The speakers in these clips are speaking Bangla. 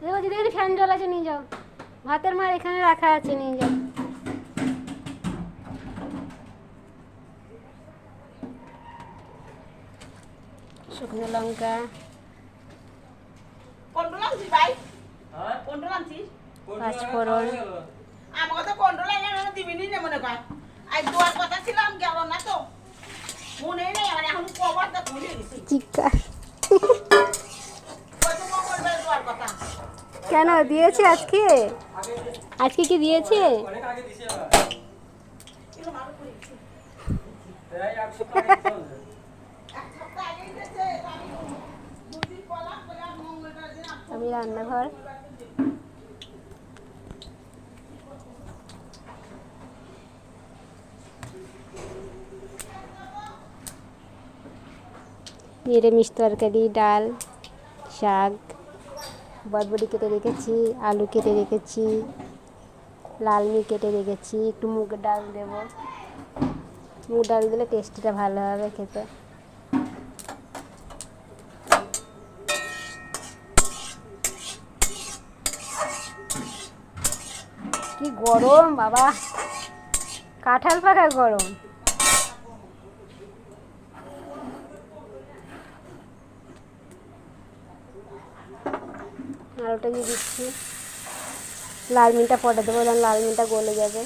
দেখো দিদি একটু ফ্যান জল আছে নিয়ে যাও, ভাতের মার এখানে রাখা আছে নিয়ে যাও। শুকনো লঙ্কা, কন্ট্রোল আনছিস ভাই? কন্ট্রোল আনছিস? পাঁচফোড়ন, আমাকে তো কন্ট্রোল আনে দিবিনি না মনে কর। আজ দুয়ার কথা ছিলাম গেল না তো মনে নেই আমার এখন কবার তো ভুলে গেছি। চিকা কত মঙ্গলবার দুয়ার কথা কেন দিয়েছে আজকে? আজকে কি দিয়েছে? অনেক আগে দিছে আবার এগুলো মারো করে দিচ্ছে। এই 100 টাকা চলছে এক সপ্তাহ আগে দিয়েছে আমি দুদিন পলা বলে মঙ্গলবার দিন আমি রান্নাঘর, নিরামিষ তরকারি, ডাল, শাক, বরবটি কেটে রেখেছি, আলু কেটে রেখেছি, লাল মির্চ কেটে রেখেছি, একটু মুগের ডাল দেবো, মুগ ডাল দিলে টেস্টটা ভালো হবে খেতে। কি গরম বাবা, কাঁঠাল পাকা গরম। আলুটা দিয়ে দিচ্ছি, লাল মিনটা পটে দেবো, লাল মিনটা গলে যাবে।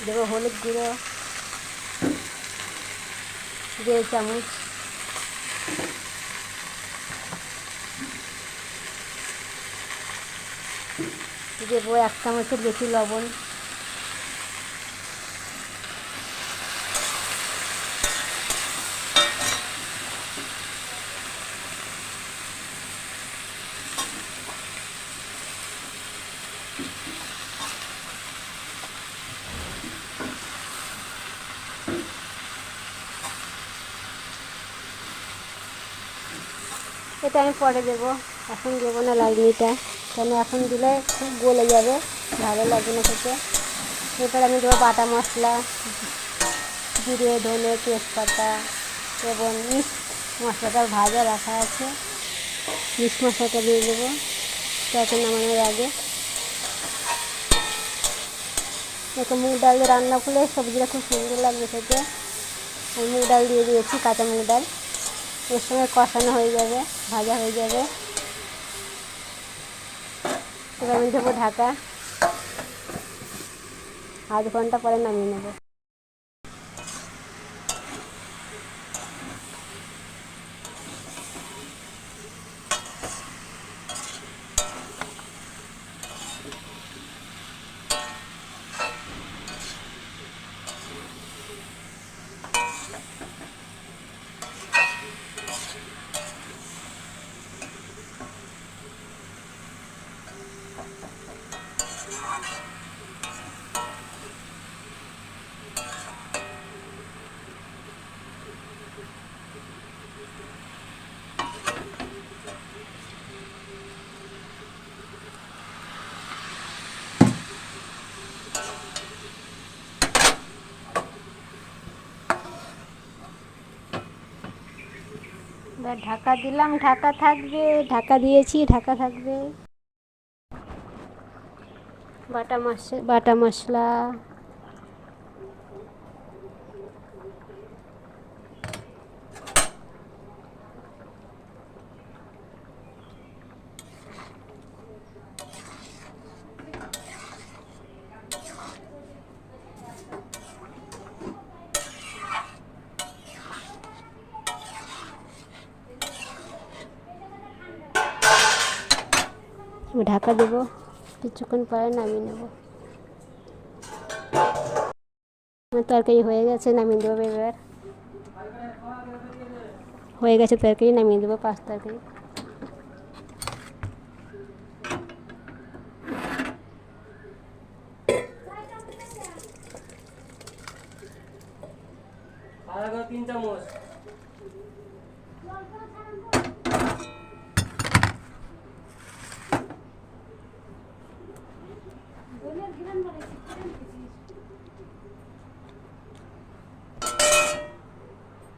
দেবো হলুদ গুঁড়ো 1.5 চামচ, দেবো 1 চামচের বেশি লবণ, এটা আমি পরে দেবো, এখন দেবো না লাল মিটা, কেন এখন দিলে খুব গলে যাবে, ভালো লাগবে না খেতে। এরপর আমি দেবো বাটা মশলা, জিরে, ধনে, তেজপাতা এবং মিক্স মশলাটা ভাজা রাখা আছে, মিক্স মশলাটা দিয়ে দেবো তখন নামানোর আগে। দেখো মুগ ডাল দিয়ে রান্না করলে সবজিটা খুব সুন্দর লাগবে খেতে। আমি মুগ ডাল দিয়ে দিয়েছি, কাঁচা মুগ ডাল, এর সঙ্গে কষানো হয়ে যাবে, ভাজা হয়ে যাবে। এবার আমি দেবো ঢাকা, 1/2 ঘন্টা পরে নামিয়ে নেবো। এবার ঢাকা দিলাম, ঢাকা থাকবে, ঢাকা দিয়েছি, ঢাকা থাকবে। বাটা মশলা, ঢাকা দেবো, কিছুক্ষণ পরে নামিয়ে নেব। আমার তরকারি হয়ে গেছে, নামিয়ে দেবো। এবার হয়ে গেছে তরকারি, নামিয়ে দেবো 5 তরকারি। আর এখন 3 চামচ। দইয়ের ঘ্রাণ বাড়াইছি।